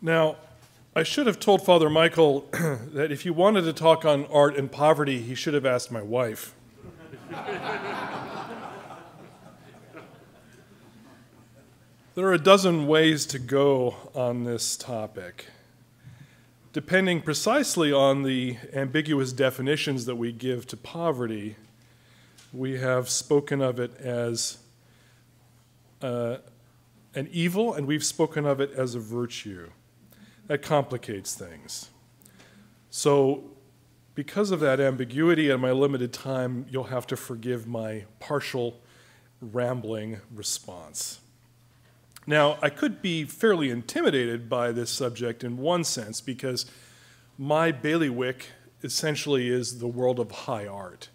Now, I should have told Father Michael that if he wanted to talk on art and poverty, he should have asked my wife. There are a dozen ways to go on this topic, depending precisely on the ambiguous definitions that we give to poverty. We have spoken of it as an evil, and we've spoken of it as a virtue. That complicates things. So, because of that ambiguity and my limited time, you'll have to forgive my partial rambling response. Now, I could be fairly intimidated by this subject in one sense, because my bailiwick essentially is the world of high art.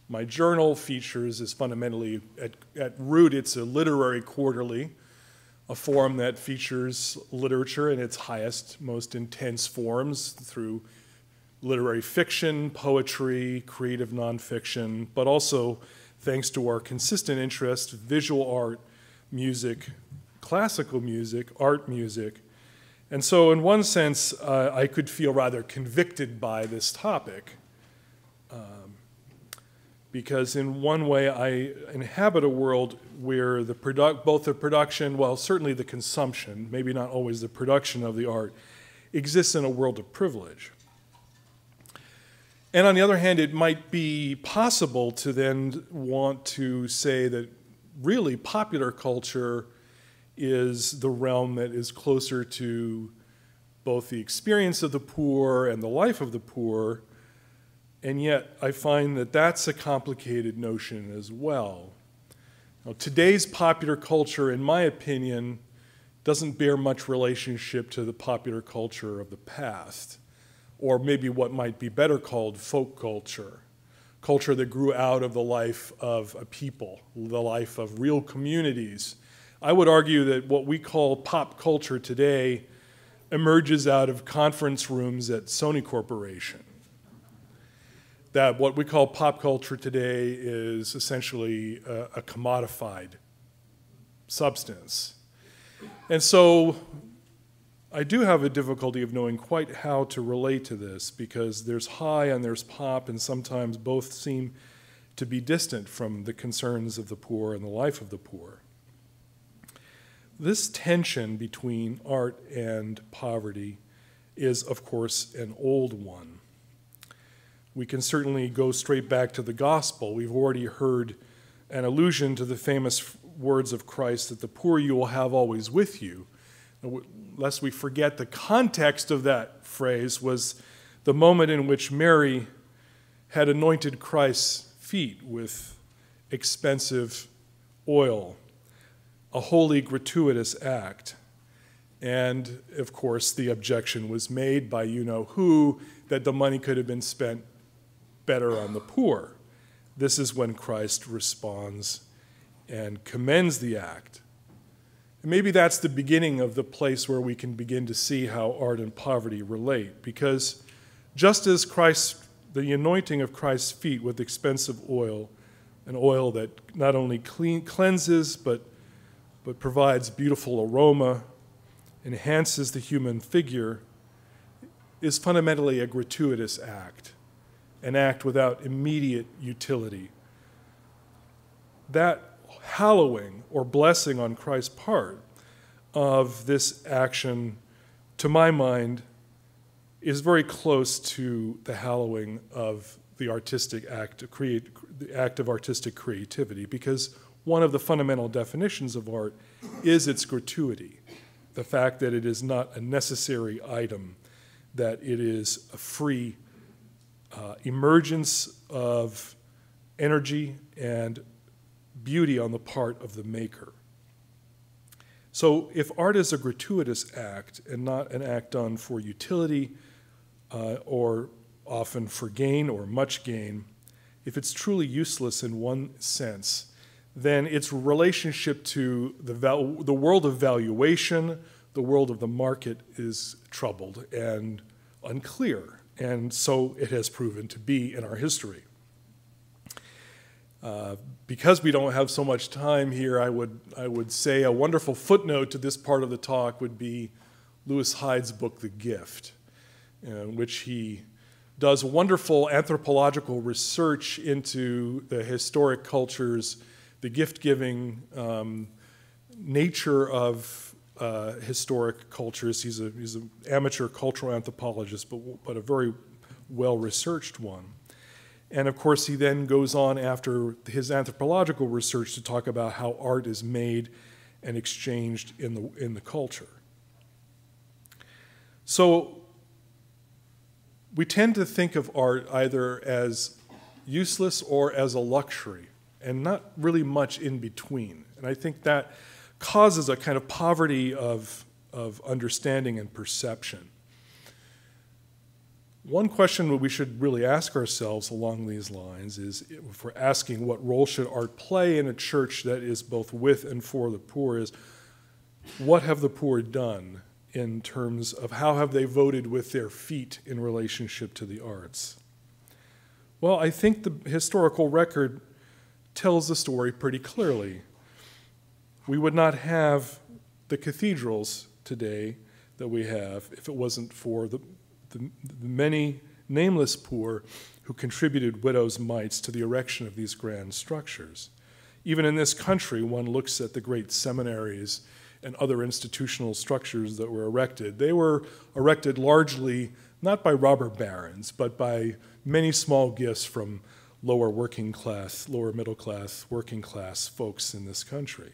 My journal features is fundamentally, at root, it's a literary quarterly, a forum that features literature in its highest, most intense forms through literary fiction, poetry, creative nonfiction, but also, thanks to our consistent interest, visual art, music, classical music, art music. And so in one sense, I could feel rather convicted by this topic, because in one way I inhabit a world where both the production, well, certainly the consumption, maybe not always the production of the art, exists in a world of privilege. And on the other hand, it might be possible to then want to say that really popular culture is the realm that is closer to both the experience of the poor and the life of the poor. And yet, I find that that's a complicated notion as well. Now, today's popular culture, in my opinion, doesn't bear much relationship to the popular culture of the past, or maybe what might be better called folk culture, culture that grew out of the life of a people, the life of real communities. I would argue that what we call pop culture today emerges out of conference rooms at Sony Corporation. That what we call pop culture today is essentially a commodified substance. And so I do have a difficulty of knowing quite how to relate to this, because there's high and there's pop, and sometimes both seem to be distant from the concerns of the poor and the life of the poor. This tension between art and poverty is, of course, an old one. We can certainly go straight back to the gospel. We've already heard an allusion to the famous words of Christ that the poor you will have always with you. Lest we forget, the context of that phrase was the moment in which Mary had anointed Christ's feet with expensive oil, a holy, gratuitous act. And, of course, the objection was made by you-know-who that the money could have been spent better on the poor. This is when Christ responds and commends the act. And maybe that's the beginning of the place where we can begin to see how art and poverty relate, because just as the anointing of Christ's feet with expensive oil, an oil that not only cleanses but provides beautiful aroma, enhances the human figure, is fundamentally a gratuitous act, an act without immediate utility. That hallowing or blessing on Christ's part of this action, to my mind, is very close to the hallowing of the artistic act, the act of artistic creativity, because one of the fundamental definitions of art is its gratuity, the fact that it is not a necessary item, that it is a free emergence of energy and beauty on the part of the maker. So if art is a gratuitous act and not an act done for utility or often for gain or much gain, if it's truly useless in one sense, then its relationship to the world of valuation, the world of the market, is troubled and unclear. And so it has proven to be in our history. Because we don't have so much time here, I would say a wonderful footnote to this part of the talk would be Lewis Hyde's book, The Gift, in which he does wonderful anthropological research into the historic cultures, the gift-giving nature of historic cultures. He's an amateur cultural anthropologist, but a very well-researched one. And of course, he then goes on after his anthropological research to talk about how art is made and exchanged in the culture. So we tend to think of art either as useless or as a luxury, and not really much in between. And I think that causes a kind of poverty of understanding and perception. One question that we should really ask ourselves along these lines is, if we're asking what role should art play in a church that is both with and for the poor, is what have the poor done in terms of how have they voted with their feet in relationship to the arts? Well, I think the historical record tells the story pretty clearly. We would not have the cathedrals today that we have if it wasn't for the many nameless poor who contributed widows' mites to the erection of these grand structures. Even in this country, one looks at the great seminaries and other institutional structures that were erected. They were erected largely not by robber barons, but by many small gifts from lower working class, lower middle class, working class folks in this country.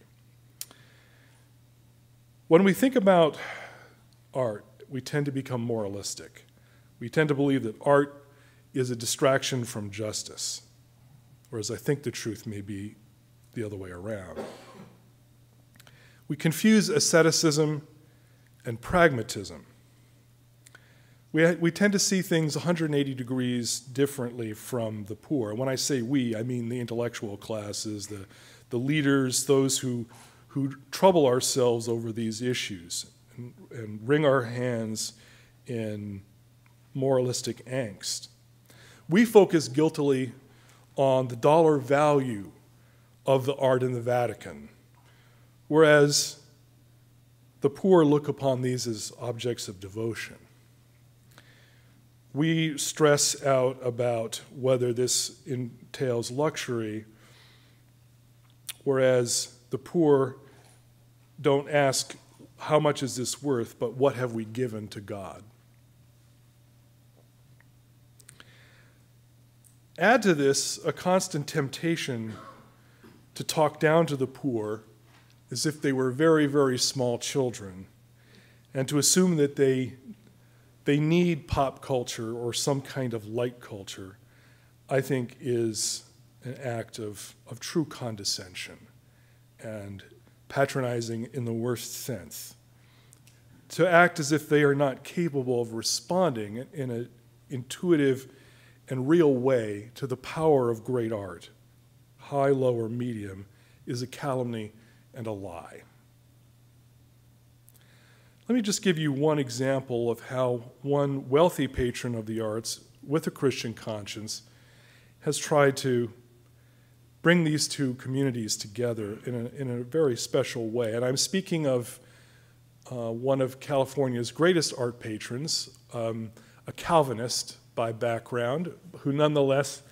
When we think about art, we tend to become moralistic. We tend to believe that art is a distraction from justice, whereas I think the truth may be the other way around. We confuse asceticism and pragmatism. We tend to see things 180 degrees differently from the poor. And when I say we, I mean the intellectual classes, the leaders, those who trouble ourselves over these issues and wring our hands in moralistic angst. We focus guiltily on the dollar value of the art in the Vatican, whereas the poor look upon these as objects of devotion. We stress out about whether this entails luxury, whereas the poor don't ask, how much is this worth, but what have we given to God? Add to this a constant temptation to talk down to the poor as if they were very, very small children, and to assume that they need pop culture or some kind of light culture, I think is an act of true condescension and patronizing in the worst sense. To act as if they are not capable of responding in an intuitive and real way to the power of great art, high, low, or medium, is a calumny and a lie. Let me just give you one example of how one wealthy patron of the arts with a Christian conscience has tried to bring these two communities together in a very special way. And I'm speaking of one of California's greatest art patrons, a Calvinist by background, who nonetheless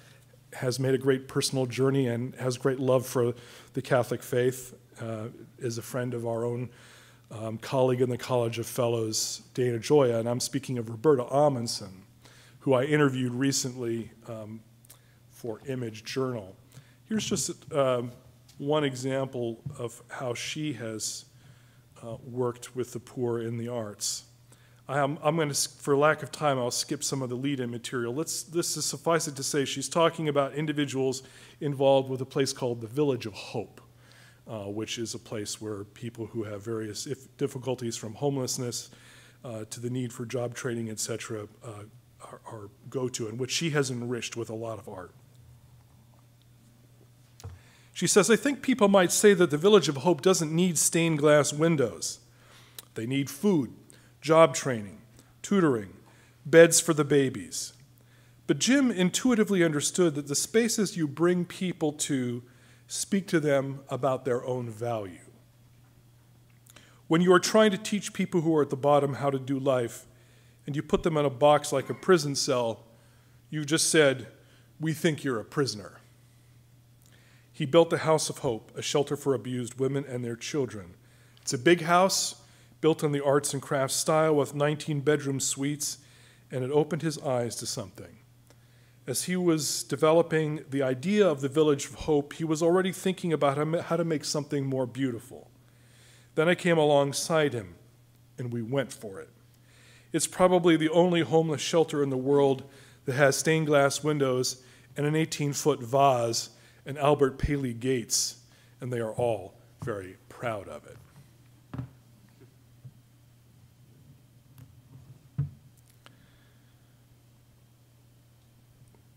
has made a great personal journey and has great love for the Catholic faith, is a friend of our own colleague in the College of Fellows, Dana Gioia, and I'm speaking of Roberta Amundsen, who I interviewed recently for Image Journal. Here's just one example of how she has worked with the poor in the arts. I'm going to, for lack of time, I'll skip some of the lead-in material. This is, suffice it to say, she's talking about individuals involved with a place called the Village of Hope, which is a place where people who have various difficulties from homelessness to the need for job training, etc., go to, and which she has enriched with a lot of art. She says, I think people might say that the Village of Hope doesn't need stained glass windows. They need food, job training, tutoring, beds for the babies. But Jim intuitively understood that the spaces you bring people to speak to them about their own value. When you are trying to teach people who are at the bottom how to do life, and you put them in a box like a prison cell, you've just said, "We think you're a prisoner." He built the House of Hope, a shelter for abused women and their children. It's a big house, built in the arts and crafts style with 19-bedroom suites, and it opened his eyes to something. As he was developing the idea of the Village of Hope, he was already thinking about how to make something more beautiful. Then I came alongside him, and we went for it. It's probably the only homeless shelter in the world that has stained glass windows and an 18-foot vase and Albert Paley gates, and they are all very proud of it.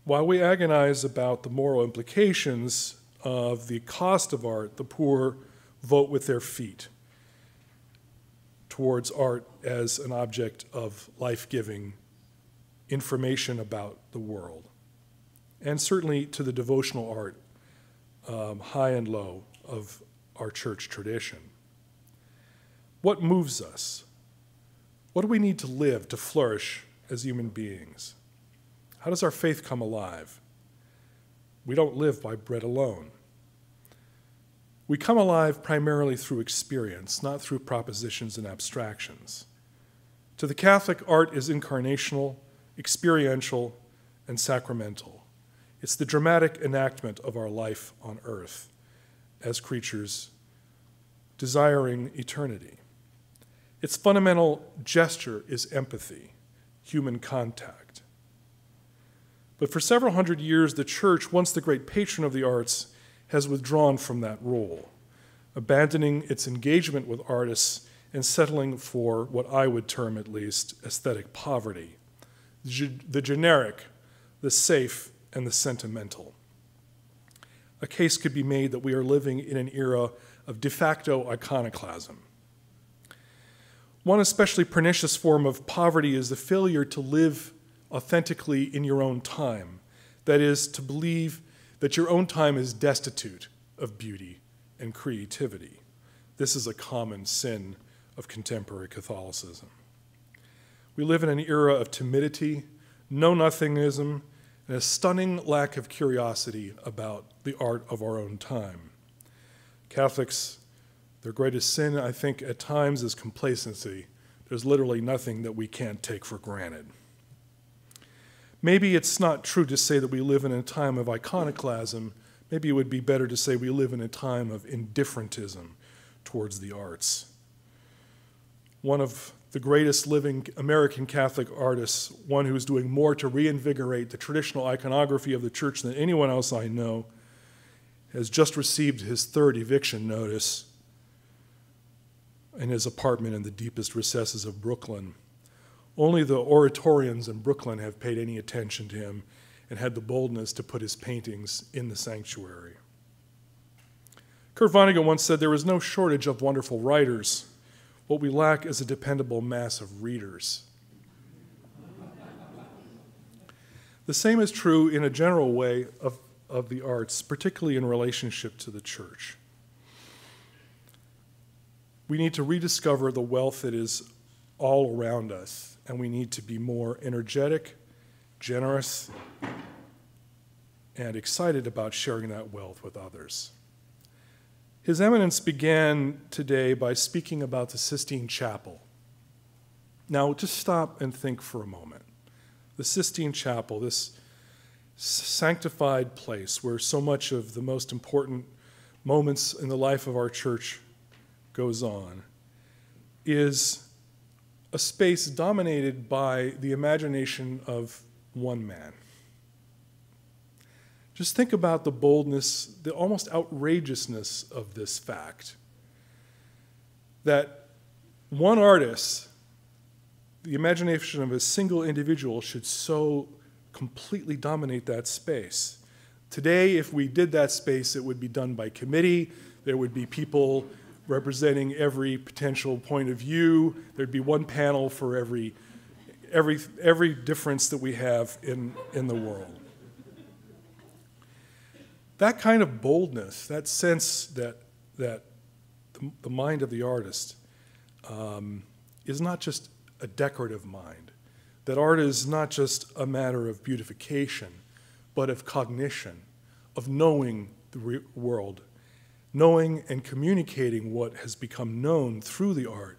While we agonize about the moral implications of the cost of art, the poor vote with their feet towards art as an object of life-giving information about the world, and certainly to the devotional art, high and low, of our church tradition. What moves us? What do we need to live, to flourish as human beings? How does our faith come alive? We don't live by bread alone. We come alive primarily through experience, not through propositions and abstractions. To the Catholic, art is incarnational, experiential, and sacramental. It's the dramatic enactment of our life on earth as creatures desiring eternity. Its fundamental gesture is empathy, human contact. But for several hundred years, the Church, once the great patron of the arts, has withdrawn from that role, abandoning its engagement with artists and settling for what I would term, at least, aesthetic poverty, the generic, the safe, and the sentimental. A case could be made that we are living in an era of de facto iconoclasm. One especially pernicious form of poverty is the failure to live authentically in your own time. That is, to believe that your own time is destitute of beauty and creativity. This is a common sin of contemporary Catholicism. We live in an era of timidity, know-nothingism, and a stunning lack of curiosity about the art of our own time. Catholics, their greatest sin, I think, at times is complacency. There's literally nothing that we can't take for granted. Maybe it's not true to say that we live in a time of iconoclasm. Maybe it would be better to say we live in a time of indifferentism towards the arts. One of the greatest living American Catholic artists, one who's doing more to reinvigorate the traditional iconography of the church than anyone else I know, has just received his third eviction notice in his apartment in the deepest recesses of Brooklyn. Only the oratorians in Brooklyn have paid any attention to him and had the boldness to put his paintings in the sanctuary. Kurt Vonnegut once said, "There is no shortage of wonderful writers. What we lack is a dependable mass of readers." The same is true in a general way of the arts, particularly in relationship to the church. We need to rediscover the wealth that is all around us, and we need to be more energetic, generous, and excited about sharing that wealth with others. His Eminence began today by speaking about the Sistine Chapel. Now, just stop and think for a moment. The Sistine Chapel, this sanctified place where so much of the most important moments in the life of our church goes on, is a space dominated by the imagination of one man. Just think about the boldness, the almost outrageousness of this fact, that one artist, the imagination of a single individual, should so completely dominate that space. Today, if we did that space, it would be done by committee. There would be people representing every potential point of view. There'd be one panel for every difference that we have in the world. That kind of boldness, that sense that the mind of the artist is not just a decorative mind, that art is not just a matter of beautification, but of cognition, of knowing the world. Knowing and communicating what has become known through the art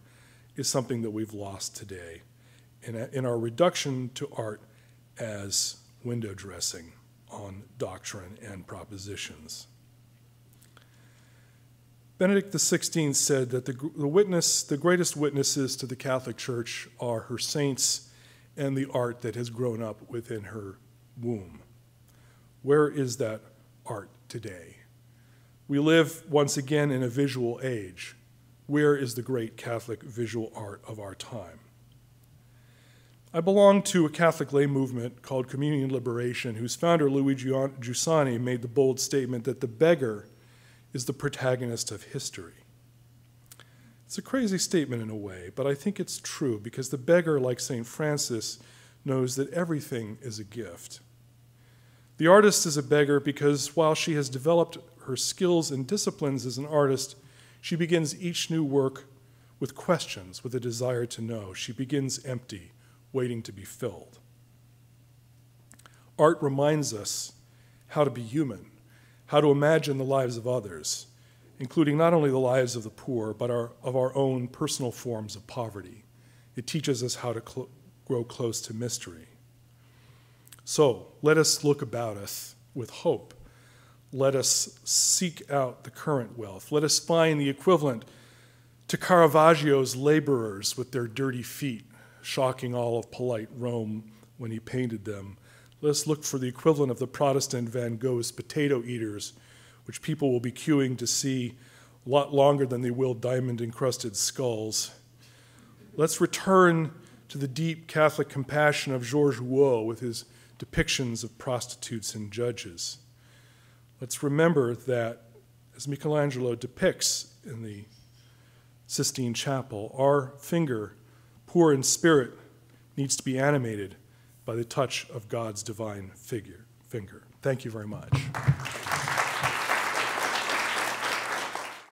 is something that we've lost today in our reduction to art as window dressing on doctrine and propositions. Benedict XVI said that the greatest witnesses to the Catholic Church are her saints and the art that has grown up within her womb. Where is that art today? We live once again in a visual age. Where is the great Catholic visual art of our time? I belong to a Catholic lay movement called Communion Liberation, whose founder, Luigi Giussani, made the bold statement that the beggar is the protagonist of history. It's a crazy statement in a way, but I think it's true because the beggar, like St. Francis, knows that everything is a gift. The artist is a beggar because while she has developed her skills and disciplines as an artist, she begins each new work with questions, with a desire to know. She begins empty, waiting to be filled. Art reminds us how to be human, how to imagine the lives of others, including not only the lives of the poor, but of our own personal forms of poverty. It teaches us how to grow close to mystery. So let us look about us with hope. Let us seek out the current wealth. Let us find the equivalent to Caravaggio's laborers with their dirty feet, shocking all of polite Rome when he painted them. Let us look for the equivalent of the Protestant Van Gogh's potato eaters, which people will be queuing to see a lot longer than they will diamond-encrusted skulls. Let's return to the deep Catholic compassion of Georges Rouault with his depictions of prostitutes and judges. Let's remember that, as Michelangelo depicts in the Sistine Chapel, our finger, poor in spirit, needs to be animated by the touch of God's divine finger. Thank you very much.